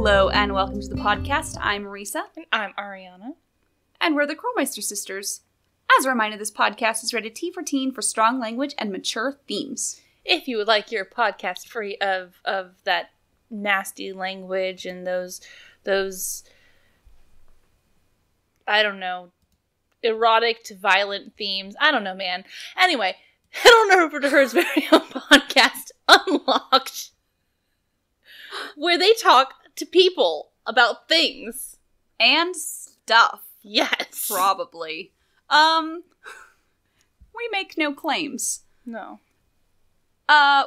Hello and welcome to the podcast. I'm Marisa. And I'm Ariana. And we're the Krolmeister sisters. As a reminder, this podcast is rated T for teen for strong language and mature themes. If you would like your podcast free of that nasty language and those I don't know, erotic to violent themes. I don't know, man. Anyway, head on over to her very own podcast, Unlocked, where they talk to people about things. And stuff. Yes. Probably. We make no claims. No.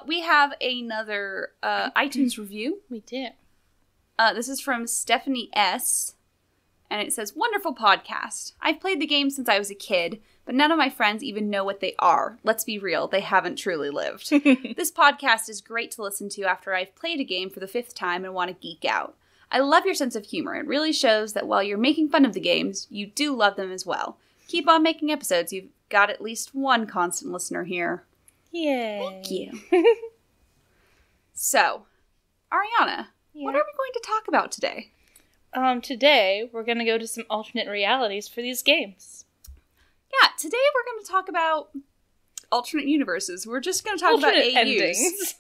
We have another iTunes review. We do. This is from Stephanie S. And it says, wonderful podcast. I've played the game since I was a kid, but none of my friends even know what they are. Let's be real, they haven't truly lived. This podcast is great to listen to after I've played a game for the 5th time and want to geek out. I love your sense of humor. It really shows that while you're making fun of the games, you do love them as well. Keep on making episodes. You've got at least one constant listener here. Yay. Thank you. So, Ariana, what are we going to talk about today? Today, we're going to go to some alternate realities for these games. Yeah, today we're going to talk about alternate universes. We're just going to talk about AUs. Endings.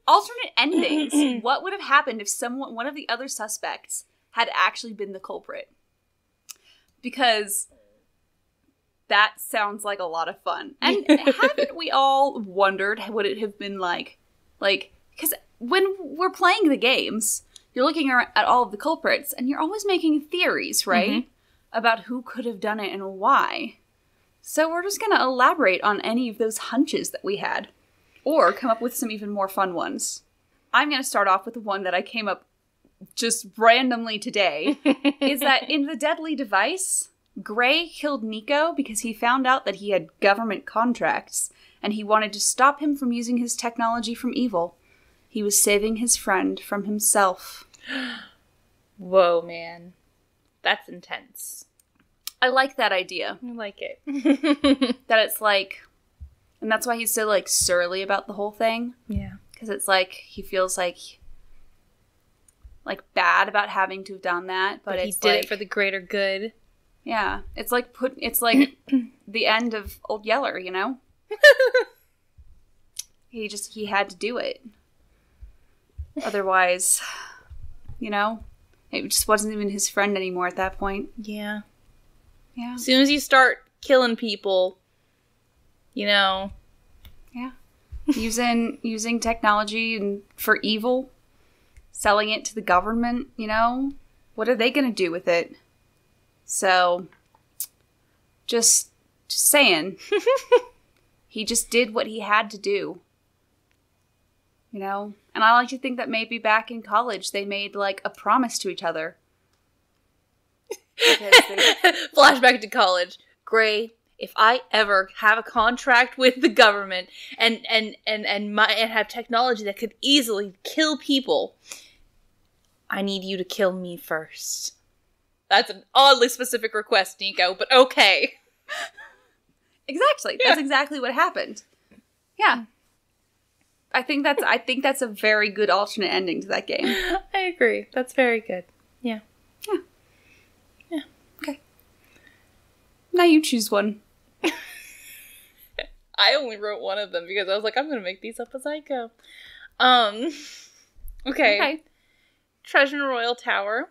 Alternate endings. What would have happened if one of the other suspects had actually been the culprit? Because that sounds like a lot of fun. And haven't we all wondered what it have been like? Like, because when we're playing the games, you're looking at all of the culprits, and you're always making theories, right? Mm-hmm. About who could have done it and why. So we're just going to elaborate on any of those hunches that we had. Or come up with some even more fun ones. I'm going to start off with the one that I came up just randomly today. Is that in The Deadly Device, Gray killed Nico because he found out that he had government contracts, and he wanted to stop him from using his technology from evil. He was saving his friend from himself. Whoa, man. That's intense. I like that idea. I like it. That it's like... And that's why he's so, like, surly about the whole thing. Yeah. Because it's like, he feels like bad about having to have done that. But he did it for the greater good. Yeah. It's like the end of Old Yeller, you know? He had to do it. Otherwise, you know, it just wasn't even his friend anymore at that point. Yeah. Yeah. As soon as you start killing people, you know. Yeah. Using technology and for evil, selling it to the government, you know, what are they going to do with it? So, just saying, he just did what he had to do. You know? And I like to think that maybe back in college they made, like, a promise to each other. Flashback to college. Gray, if I ever have a contract with the government and have technology that could easily kill people, I need you to kill me first. That's an oddly specific request, Nico, but okay. Exactly. Yeah. That's exactly what happened. Yeah. I think that's a very good alternate ending to that game. I agree. That's very good. Yeah. Yeah. Yeah. Okay. Now you choose one. I only wrote one of them because I was like, I'm going to make these up as I go. Okay. Treasure Royal Tower.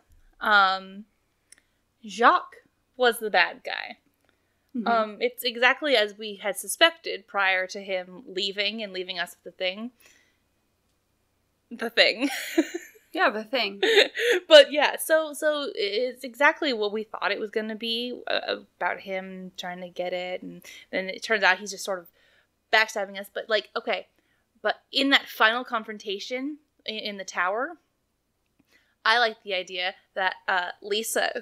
Jacques was the bad guy. Mm-hmm. It's exactly as we had suspected prior to him leaving and leaving us with the thing. The thing. Yeah, the thing. But yeah, so it's exactly what we thought it was going to be about him trying to get it, and then it turns out he's just sort of backstabbing us. But like, okay, but in that final confrontation in the tower, I like the idea that Lisa,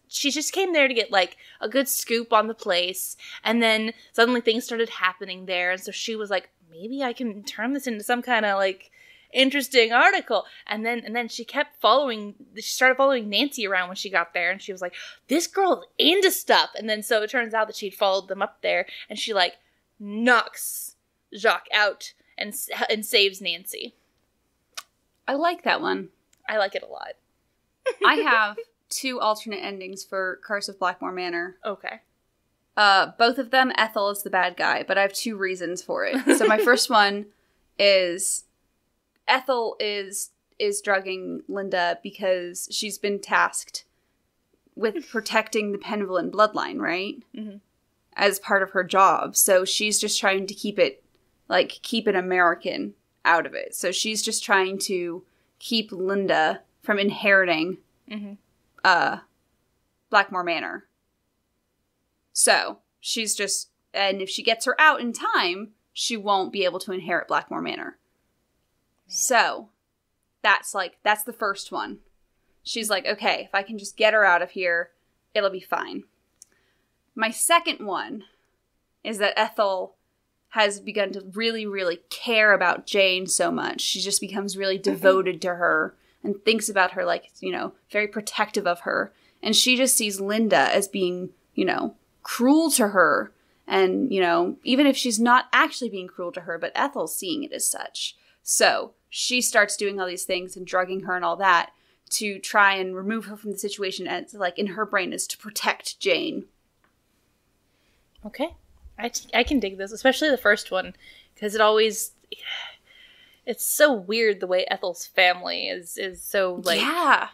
she just came there to get, like, a good scoop on the place, and then suddenly things started happening there, and so she was like, maybe I can turn this into some kind of, like, interesting article. And then she started following Nancy around when she got there, and she was like, this girl is into stuff. And then so it turns out that she'd followed them up there, and she, like, knocks Jacques out and saves Nancy. I like that one. I like it a lot. I have 2 alternate endings for Curse of Blackmore Manor. Okay. Both of them, Ethel is the bad guy, but I have 2 reasons for it. So my first one is Ethel is drugging Linda because she's been tasked with protecting the Penvillin bloodline, right? Mm-hmm. As part of her job. So she's just trying to keep an American out of it. So she's just trying to keep Linda from inheriting Blackmore Manor. So she's just, and if she gets her out in time, she won't be able to inherit Blackmore Manor. Man. So that's the first one. She's like, okay, if I can just get her out of here, it'll be fine. My second one is that Ethel has begun to really, really care about Jane so much. She just becomes really devoted to her and thinks about her like, very protective of her. And she just sees Linda as being, cruel to her. And, even if she's not actually being cruel to her, but Ethel's seeing it as such. So she starts doing all these things and drugging her and all that to try and remove her from the situation. And it's like in her brain is to protect Jane. Okay. I can dig this, especially the first one, because it's so weird the way Ethel's family is so, like... Yeah.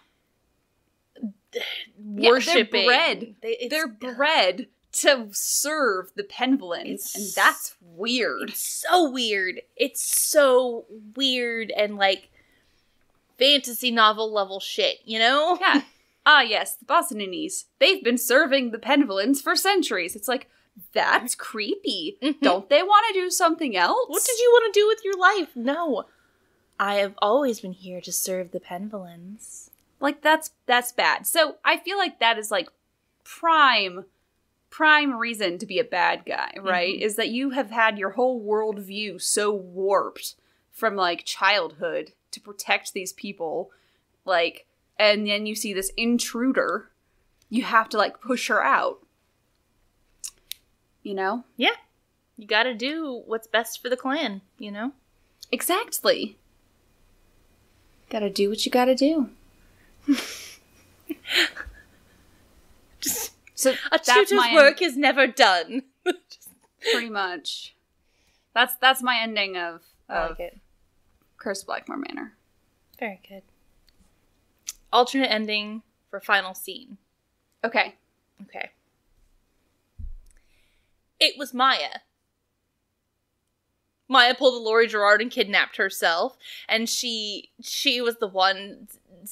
Worshipping. They're bred to serve the Penvillins, and that's weird. It's so weird. It's so weird and, like, fantasy novel level shit, Yeah. Ah, yes, the Bossininis. They've been serving the Penvillins for centuries. It's like... That's creepy. Mm-hmm. Don't they want to do something else? What did you want to do with your life? No. I have always been here to serve the Penvillins. Like, that's bad. So, I feel like that is, like, prime reason to be a bad guy, right? Mm-hmm. Is that you have had your whole worldview so warped from, like, childhood to protect these people, like, and then you see this intruder, you have to, like, push her out. Yeah. You gotta do what's best for the clan, Exactly. Gotta do what you gotta do. So a tutor's work is never done. Pretty much. That's my ending of it. Curse of Blackmore Manor. Very good. Alternate ending for final scene. Okay. It was Maya. Maya pulled a Laurie Gerard and kidnapped herself, and she was the one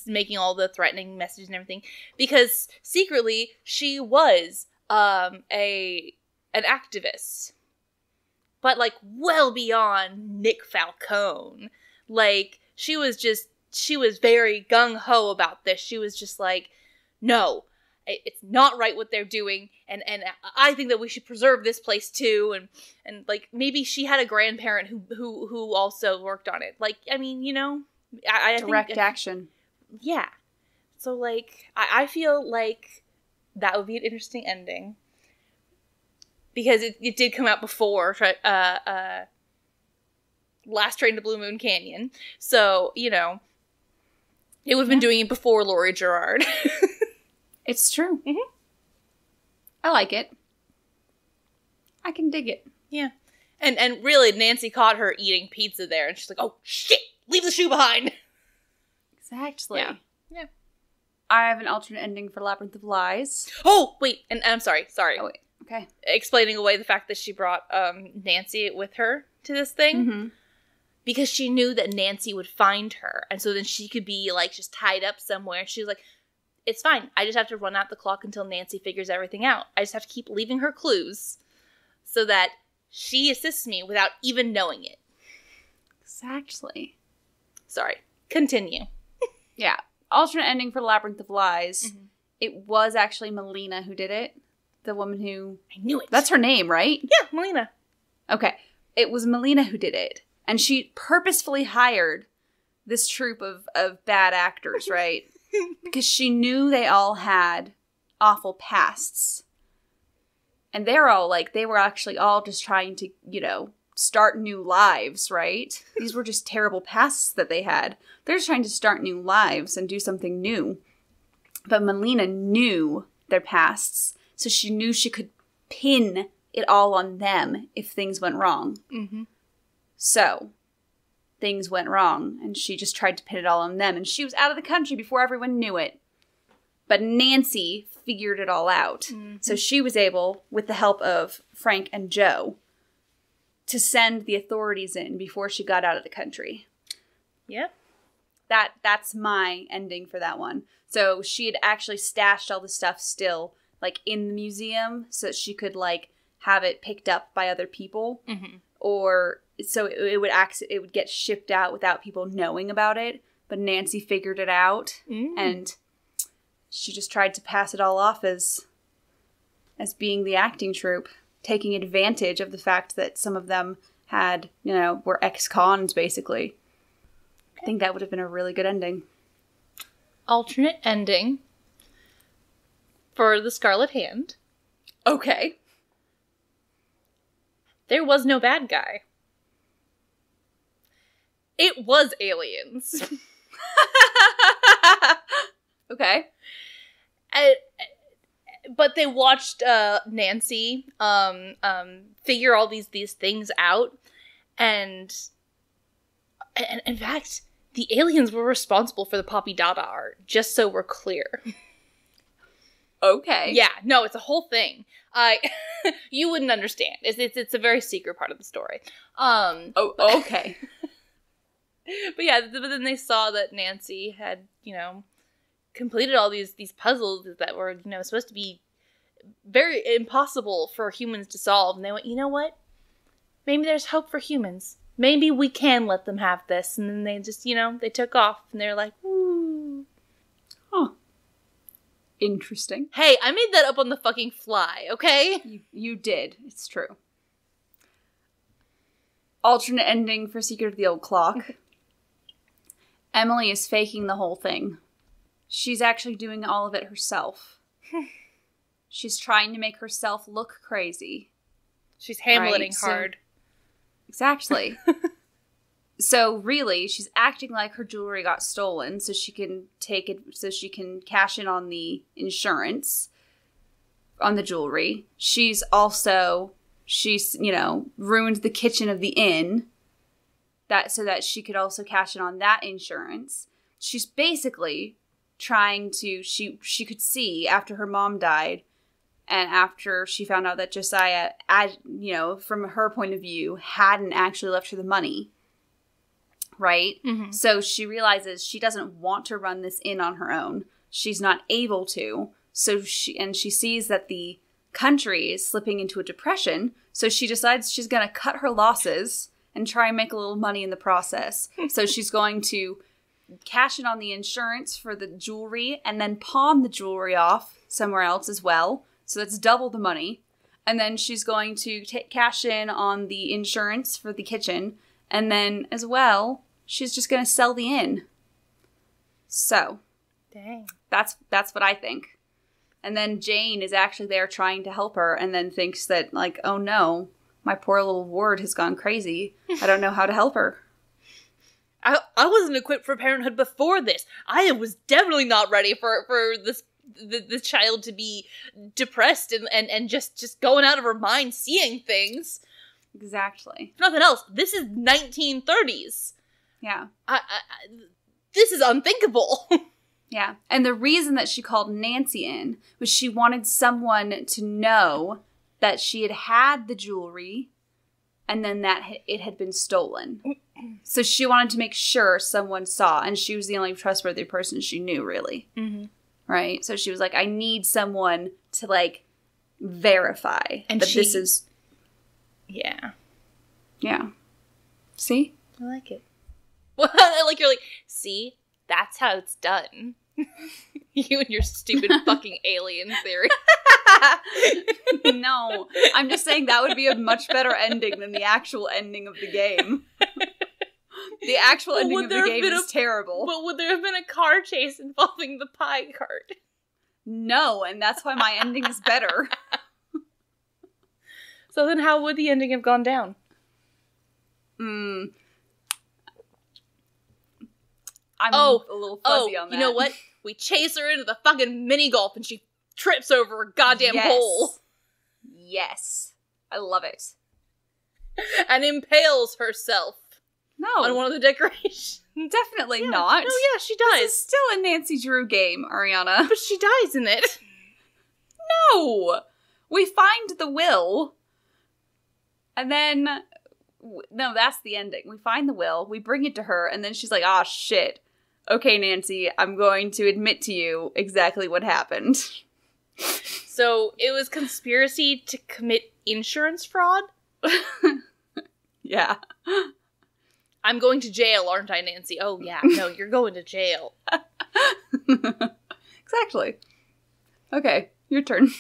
making all the threatening messages and everything, because secretly she was an activist, but like well beyond Nick Falcone. Like she was very gung-ho about this. She was just like, no, it's not right what they're doing, and I think that we should preserve this place too, and like maybe she had a grandparent who also worked on it. Like, I mean, I direct think, action. Yeah. So like I feel like that would be an interesting ending, because it did come out before Last Train to Blue Moon Canyon, so it would have been doing it before Laurie Gerard. It's true. Mm-hmm. I like it. I can dig it. Yeah. And really, Nancy caught her eating pizza there, and she's like, oh, shit! Leave the shoe behind! Exactly. Yeah. I have an alternate ending for Labyrinth of Lies. Oh, wait, and I'm sorry. Oh, wait. Okay. Explaining away the fact that she brought Nancy with her to this thing. Mm-hmm. Because she knew that Nancy would find her, and so then she could be, like, just tied up somewhere. She was like, it's fine. I just have to run out the clock until Nancy figures everything out. I just have to keep leaving her clues so that she assists me without even knowing it. Exactly. Sorry. Continue. Yeah. Alternate ending for Labyrinth of Lies. Mm-hmm. It was actually Melina who did it. The woman who... I knew it. That's her name, right? Yeah, Melina. Okay. It was Melina who did it. And she purposefully hired this troupe of bad actors, right? Because she knew they all had awful pasts. And they're all like, they were actually all just trying to, start new lives, right? These were just terrible pasts that they had. They're just trying to start new lives and do something new. But Melina knew their pasts, so she knew she could pin it all on them if things went wrong. Mm-hmm. So, things went wrong, and she just tried to pin it all on them, and she was out of the country before everyone knew it. But Nancy figured it all out. Mm-hmm. So she was able, with the help of Frank and Joe, to send the authorities in before she got out of the country. Yep. That's my ending for that one. So she had actually stashed all the stuff still, like, in the museum so that she could, like, have it picked up by other people. Mm-hmm. Or so it would get shipped out without people knowing about it. But Nancy figured it out, and she just tried to pass it all off as being the acting troupe, taking advantage of the fact that some of them had, were ex-cons, basically. I think that would have been a really good ending. Alternate ending for the Scarlet Hand. Okay. There was no bad guy. It was aliens. Okay. But they watched Nancy figure all these things out, and in fact, the aliens were responsible for the Poppy Dada art, just so we're clear. Okay. Yeah, no, it's a whole thing. You wouldn't understand. It's a very secret part of the story. Okay. But yeah, but then they saw that Nancy had, completed all these puzzles that were, supposed to be very impossible for humans to solve. And they went, you know what? Maybe there's hope for humans. Maybe we can let them have this. And then they just, they took off. And they're like, woo. Huh. Interesting. Hey, I made that up on the fucking fly, okay? You did. It's true. Alternate ending for Secret of the Old Clock. Emily is faking the whole thing. She's actually doing all of it herself. She's trying to make herself look crazy. She's Hamleting hard. Exactly. So really, she's acting like her jewelry got stolen so she can take it, so she can cash in on the insurance on the jewelry. She's ruined the kitchen of the inn so that she could also cash in on that insurance. She's basically trying to, she could see after her mom died and after she found out that Josiah, from her point of view, hadn't actually left her the money. Right? Mm-hmm. So she realizes she doesn't want to run this inn on her own. She's not able to. So she sees that the country is slipping into a depression. So she decides she's going to cut her losses and try and make a little money in the process. So she's going to cash in on the insurance for the jewelry and then pawn the jewelry off somewhere else as well. So that's double the money. And then she's going to cash in on the insurance for the kitchen. And then, as well, she's just going to sell the inn. So, dang, that's what I think. And then Jane is actually there trying to help her and then thinks that, like, oh no, my poor little ward has gone crazy. I don't know how to help her. I wasn't equipped for parenthood before this. I was definitely not ready for the child to be depressed and just going out of her mind seeing things. Exactly. If nothing else, this is 1930s. Yeah. This is unthinkable. Yeah. And the reason that she called Nancy in was she wanted someone to know that she had the jewelry and then that it had been stolen. So she wanted to make sure someone saw, and she was the only trustworthy person she knew, really. Mm-hmm. Right? So she was like, I need someone to, like, verify that this is... Yeah. Yeah. See? I like it. Well, you're like, see? That's how it's done. You and your stupid fucking alien theory. No. I'm just saying that would be a much better ending than the actual ending of the game. The actual ending of the game is terrible. But would there have been a car chase involving the pie cart? No, and that's why my ending is better. So then how would the ending have gone down? I'm a little fuzzy on that. You know what? We chase her into the fucking mini golf and she trips over a goddamn hole. Yes. I love it. And impales herself. No. On one of the decorations. Definitely not. No, yeah, she dies. This is still a Nancy Drew game, Ariana. But she dies in it. No! We find the will. And then... No, that's the ending. We find the will, we bring it to her, and then she's like, ah, shit. Okay, Nancy, I'm going to admit to you exactly what happened. So, it was conspiracy to commit insurance fraud? Yeah. I'm going to jail, aren't I, Nancy? Oh, yeah. No, you're going to jail. Exactly. Okay, your turn.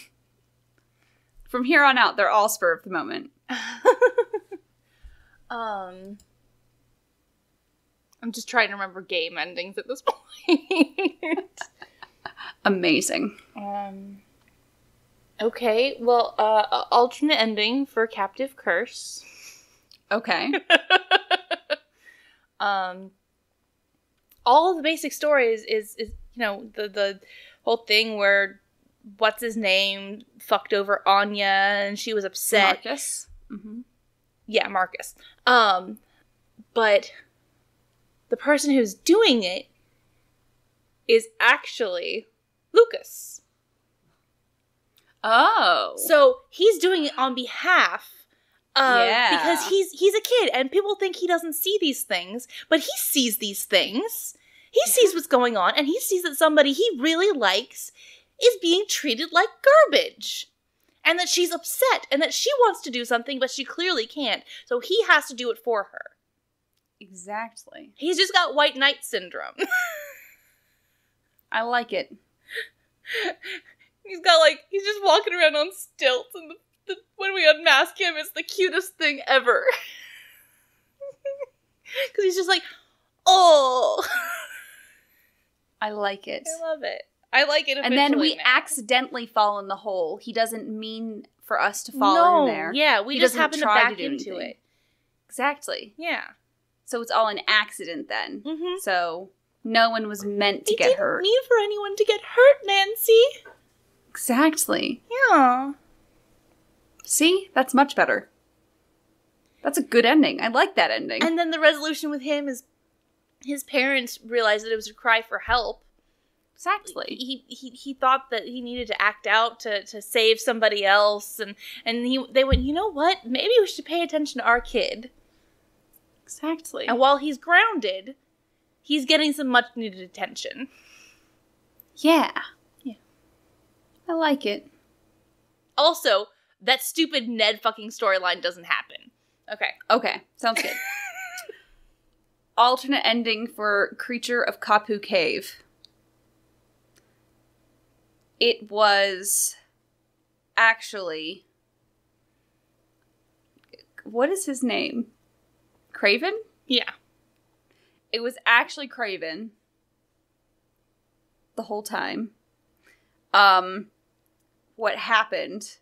From here on out, they're all spur of the moment. I'm just trying to remember game endings at this point. Amazing. Okay, well, alternate ending for Captive Curse. Okay. All of the basic stories is the whole thing where what's his name fucked over Anya and she was upset. Marcus. Mm-hmm. Yeah, Marcus. But the person who's doing it is actually Lucas. Oh. So he's doing it on behalf of, because he's a kid and people think he doesn't see these things, but he sees these things. He sees what's going on and he sees that somebody he really likes is being treated like garbage. And that she's upset and that she wants to do something, but she clearly can't. So he has to do it for her. Exactly. He's just got white knight syndrome. I like it. He's just walking around on stilts, and when we unmask him, it's the cutest thing ever. Because he's just like, oh. I like it. I love it. I like it. And then we accidentally fall in the hole. He doesn't mean for us to fall in there. Yeah, we just happen to back into it. Exactly. Yeah. So it's all an accident then. Mm-hmm. So no one was meant to get hurt. Didn't mean for anyone to get hurt, Nancy. Exactly. Yeah. See? That's much better. That's a good ending. I like that ending. And then the resolution with him is his parents realized that it was a cry for help. Exactly. He thought that he needed to act out to save somebody else, and they went, you know what? Maybe we should pay attention to our kid. Exactly. And while he's grounded, he's getting some much needed attention. Yeah. I like it. Also, that stupid Ned fucking storyline doesn't happen. Okay. Sounds good. Alternate ending for Creature of Kapu Cave. It was actually... What is his name? Craven? Yeah. It was actually Craven. The whole time. What happened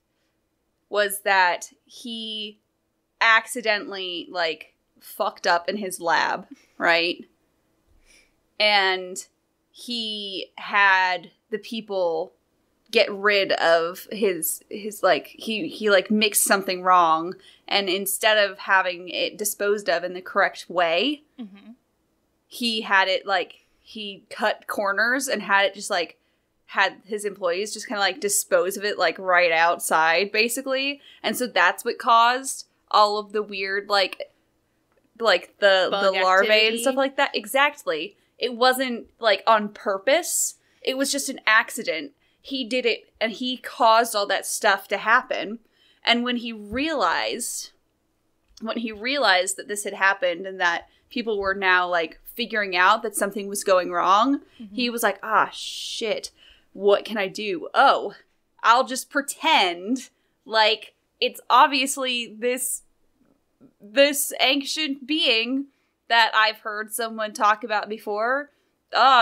was that he accidentally, fucked up in his lab, right? And he had the people get rid of his he mixed something wrong, and instead of having it disposed of in the correct way, mm-hmm. he had it, he cut corners and had it just, had his employees just kind of, dispose of it, right outside, basically. And so that's what caused all of the weird, the larvae activity and stuff like that. Exactly. It wasn't, on purpose. It was just an accident. He did it, and he caused all that stuff to happen. And when he realized that this had happened and that people were now, figuring out that something was going wrong, mm-hmm. he was like, ah, shit, what can I do? Oh, I'll just pretend it's obviously this ancient being that I've heard someone talk about before.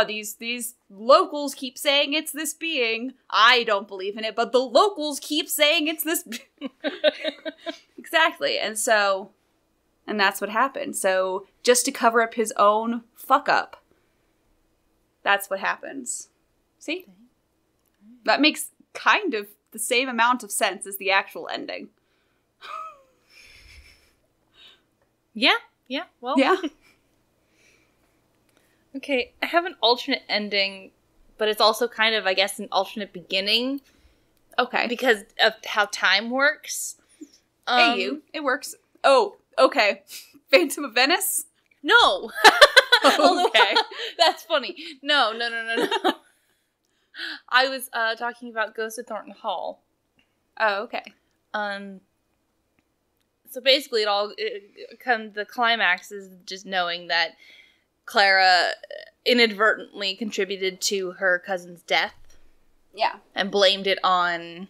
These locals keep saying it's this being. I don't believe in it, but the locals keep saying it's this. Exactly. And that's what happened. So just to cover up his own fuck up, that's what happens. See? That makes kind of the same amount of sense as the actual ending. Yeah, well. Yeah. Okay, I have an alternate ending, but it's also kind of, I guess, an alternate beginning. Okay. Because of how time works. Hey, you. It works. Oh, okay. Phantom of Venice? No! Okay. That's funny. No. I was talking about Ghost of Thornton Hall. Oh, okay. So basically the climax is just knowing that Clara inadvertently contributed to her cousin's death. Yeah. And blamed it on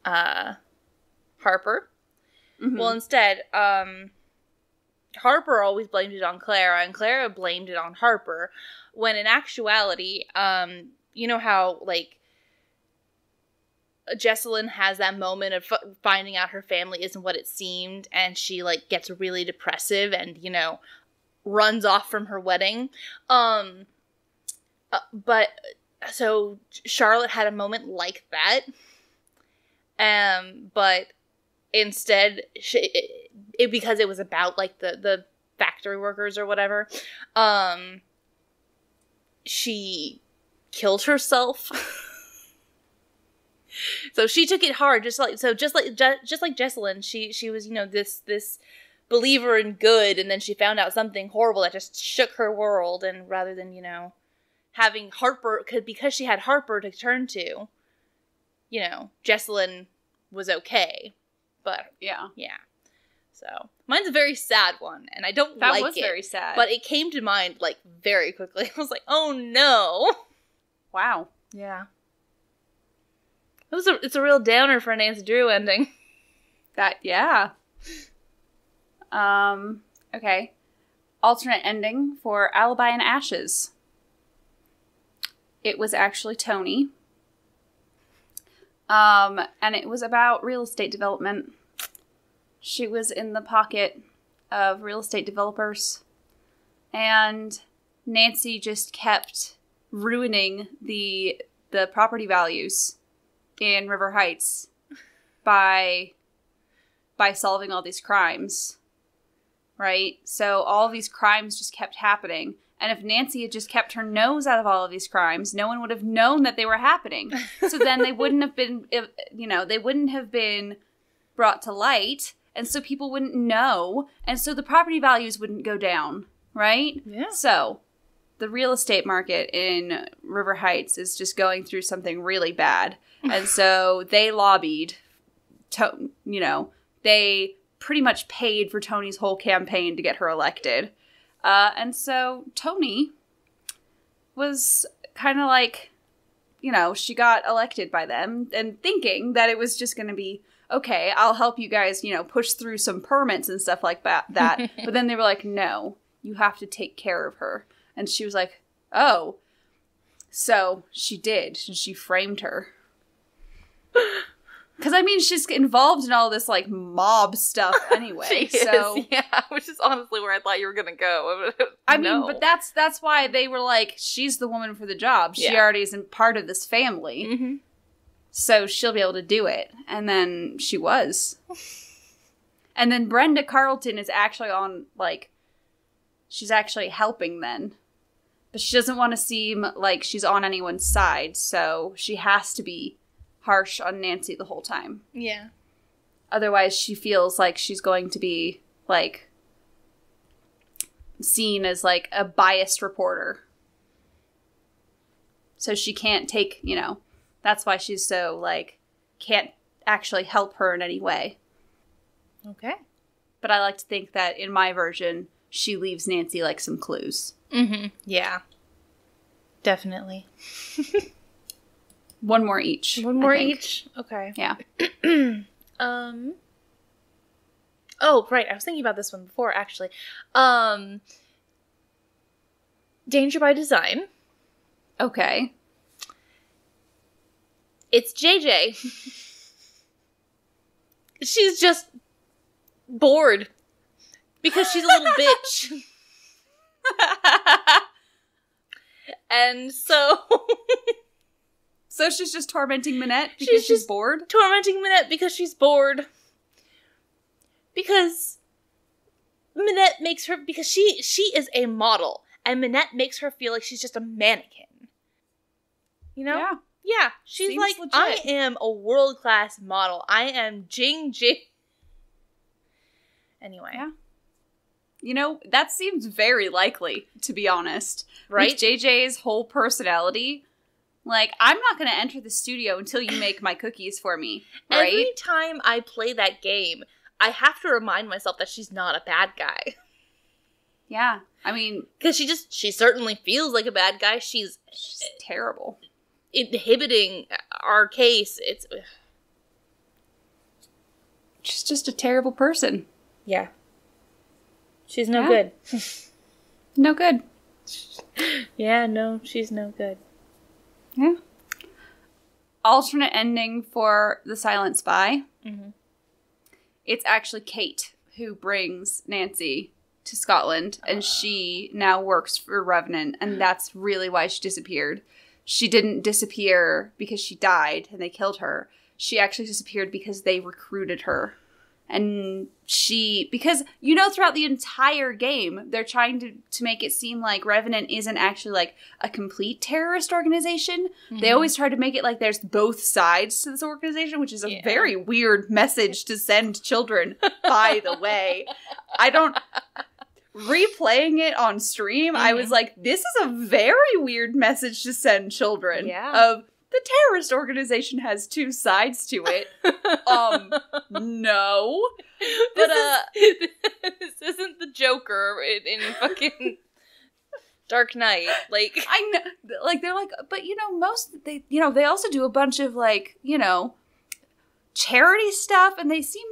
Harper. Mm-hmm. Well, instead, Harper always blamed it on Clara, and Clara blamed it on Harper, when in actuality, you know how, like, Jessalyn has that moment of finding out her family isn't what it seemed, and she, like, gets really depressive and, you know, runs off from her wedding. But, so, Charlotte had a moment like that, but instead, because it was about, like, the factory workers or whatever, she killed herself. So she took it hard, just like Jessalyn, she was, you know, this believer in good, and then she found out something horrible that just shook her world, and rather than, you know, having Harper, because she had Harper to turn to, you know, Jessalyn was okay. But yeah. So mine's a very sad one, and I don't like it. That was very sad. But it came to mind, like, very quickly. I was like, oh no. Wow. Yeah. It's a real downer for a Nancy Drew ending. Yeah. Okay. Alternate ending for Alibi and Ashes. It was actually Tony. And it was about real estate development. She was in the pocket of real estate developers. And Nancy just kept ruining the property values in River Heights by solving all these crimes, right? So all these crimes just kept happening. And if Nancy had just kept her nose out of all of these crimes, no one would have known that they were happening. So then they wouldn't have been, they wouldn't have been brought to light. And so people wouldn't know. And so the property values wouldn't go down, right? Yeah. So the real estate market in River Heights is just going through something really bad. And so they lobbied, they pretty much paid for Tony's whole campaign to get her elected. And so Tony was kind of like, she got elected by them and thinking that it was just going to be, okay, I'll help you guys, push through some permits and stuff like that. But then they were like, no, you have to take care of her. And she was like, oh. So she did. And she framed her. Because, she's involved in all this, like, mob stuff anyway. She is, yeah, which is honestly where I thought you were going to go. But that's why they were like, she's the woman for the job. She already isn't part of this family. Mm-hmm. So she'll be able to do it. And then she was. And then Brenda Carlton is actually on, like, she's actually helping then. But she doesn't want to seem like she's on anyone's side. So she has to be harsh on Nancy the whole time. Yeah. Otherwise, she feels like she's going to be, like, seen as, like, a biased reporter. So she can't take, that's why she's so, like, can't actually help her in any way. Okay. But I like to think that in my version, she leaves Nancy, like, some clues. Mm-hmm. Yeah. Definitely. One more each. One more each? Okay. Yeah. Oh, right. I was thinking about this one before, actually. Danger by Design. Okay. It's JJ. She's just bored. Because she's a little bitch. And so... So she's just tormenting Minette because she's bored? Tormenting Minette because she's bored. Because Minette makes her... Because she is a model. And Minette makes her feel like she's just a mannequin. You know? Yeah. Yeah. She's Seems like, legit. I am a world-class model. I am Jing Jing. Anyway. Yeah. You know, that seems very likely, to be honest. Right? With JJ's whole personality, like, I'm not going to enter the studio until you make my cookies for me, right? Every time I play that game, I have to remind myself that she's not a bad guy. Yeah. I mean... Because she certainly feels like a bad guy. She's terrible. Inhibiting our case. She's just a terrible person. Yeah. She's no good. No good. Yeah, no, she's no good. Yeah. Alternate ending for The Silent Spy. Mm-hmm. It's actually Kate who brings Nancy to Scotland, and she now works for Revenant, and that's really why she disappeared. She didn't disappear because she died and they killed her. She actually disappeared because they recruited her. And because, you know, throughout the entire game, they're trying to make it seem like Revenant isn't actually, like, a complete terrorist organization. Mm-hmm. They always try to make it like there's both sides to this organization, which is a very weird message to send children, by the way. Replaying it on stream, I was like, this is a very weird message to send children. Yeah. Of, the terrorist organization has two sides to it. No. But, this isn't the Joker in fucking Dark Knight. Like, I know, like, they're like, but, you know, they also do a bunch of, like, you know, charity stuff, and they seem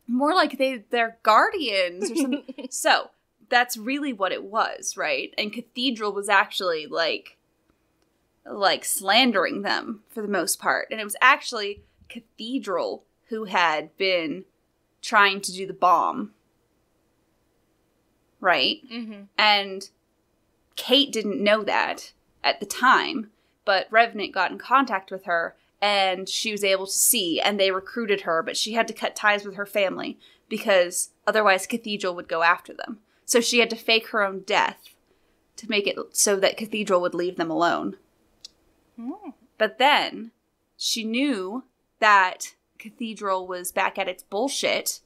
more like they're guardians or something. So, that's really what it was, right? And Cathedral was actually, like slandering them for the most part. And it was actually Cathedral who had been trying to do the bomb. Right? Mm-hmm. And Kate didn't know that at the time, but Revenant got in contact with her and she was able to see, and they recruited her, but she had to cut ties with her family because otherwise Cathedral would go after them. So she had to fake her own death to make it so that Cathedral would leave them alone. But then she knew that Cathedral was back at its bullshit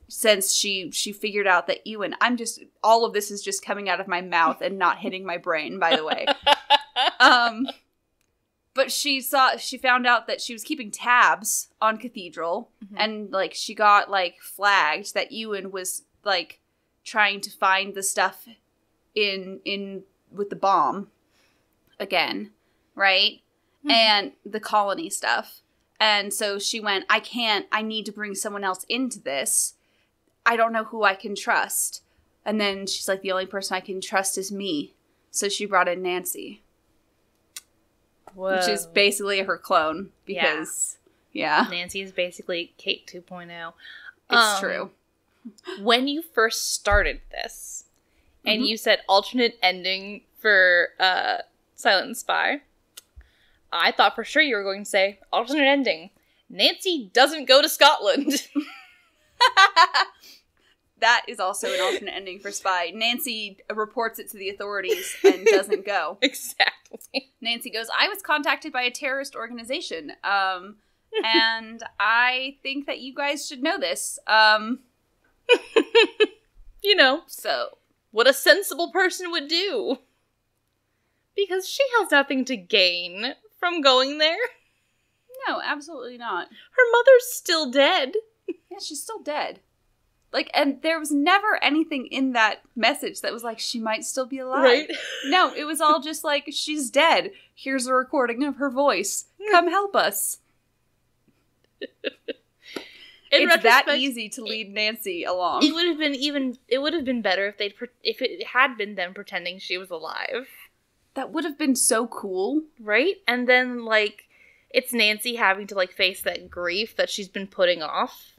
since she figured out that Ewan... all of this is just coming out of my mouth and not hitting my brain, by the way. But she found out that she was keeping tabs on Cathedral, and, like, she got, like, flagged that Ewan was, like, trying to find the stuff in with the bomb again, right? Mm-hmm. And the colony stuff. And so she went, I need to bring someone else into this. I don't know who I can trust. And then she's like, the only person I can trust is me. So she brought in Nancy. Whoa. Which is basically her clone. Because, yeah. Nancy is basically Kate 2.0. It's true. When you first started this, and you said alternate ending for Silent Spy, I thought for sure you were going to say alternate ending. Nancy doesn't go to Scotland. That is also an alternate ending for Spy. Nancy reports it to the authorities and doesn't go. Exactly. Nancy goes, I was contacted by a terrorist organization, and I think that you guys should know this. You know, so what a sensible person would do. Because she has nothing to gain from going there. No, absolutely not. Her mother's still dead. Yeah, she's still dead. Like, and there was never anything in that message that was like, she might still be alive. Right? No, it was all just like, she's dead. Here's a recording of her voice. Come help us. It's that easy to lead Nancy along. It would have been better if it had been them pretending she was alive. That would have been so cool. Right? And then, like, it's Nancy having to, like, face that grief that she's been putting off.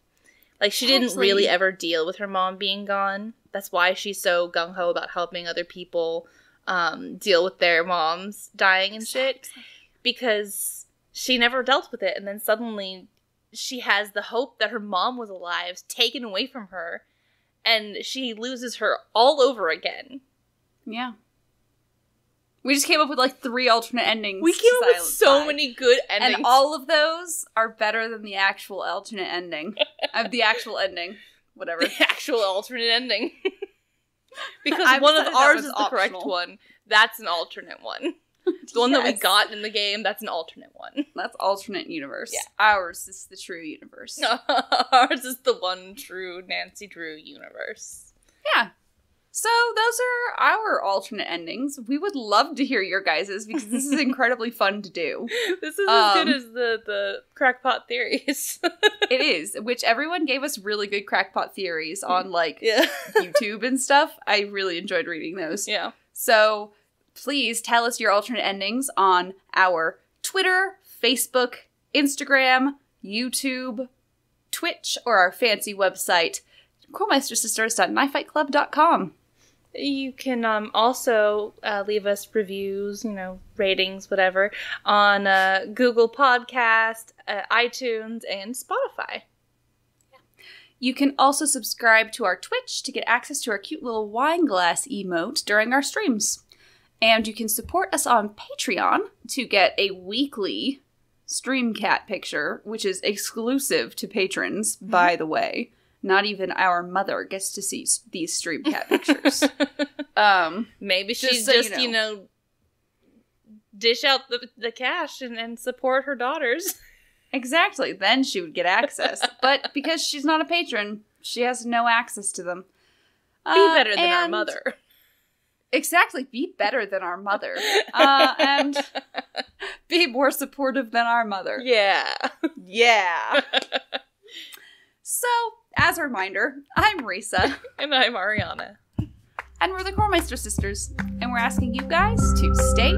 Like, she didn't really ever deal with her mom being gone. That's why she's so gung-ho about helping other people deal with their moms dying and shit. because she never dealt with it, and then suddenly she has the hope that her mom was alive taken away from her, and she loses her all over again. Yeah. We just came up with like 3 alternate endings. We came up with so many good endings. And all of those are better than the actual alternate ending. The actual ending. Whatever. The actual alternate ending. Because one of ours is the correct one. That's an alternate one. The one that we got in the game, that's an alternate one. That's alternate universe. Yeah. Ours is the true universe. Ours is the one true Nancy Drew universe. Yeah. So those are our alternate endings. We would love to hear your guys's because this is incredibly fun to do. This is as good as the crackpot theories. It is, which everyone gave us really good crackpot theories on like YouTube and stuff. I really enjoyed reading those. Yeah. So please tell us your alternate endings on our Twitter, Facebook, Instagram, YouTube, Twitch, or our fancy website, KrolmeisterSisters.knifefightclub.com. You can also leave us reviews, ratings, whatever, on Google Podcast, iTunes, and Spotify. You can also subscribe to our Twitch to get access to our cute little wine glass emote during our streams. And you can support us on Patreon to get a weekly stream cat picture, which is exclusive to patrons, by the way. Not even our mother gets to see these stream cat pictures. Maybe she's just dish out the cash and support her daughters. Exactly. Then she would get access. But because she's not a patron, she has no access to them. Be better than our mother. Exactly. Be better than our mother. And be more supportive than our mother. Yeah. Yeah. So, as a reminder, I'm Risa. And I'm Ariana. And we're the Krolmeister sisters. And we're asking you guys to stay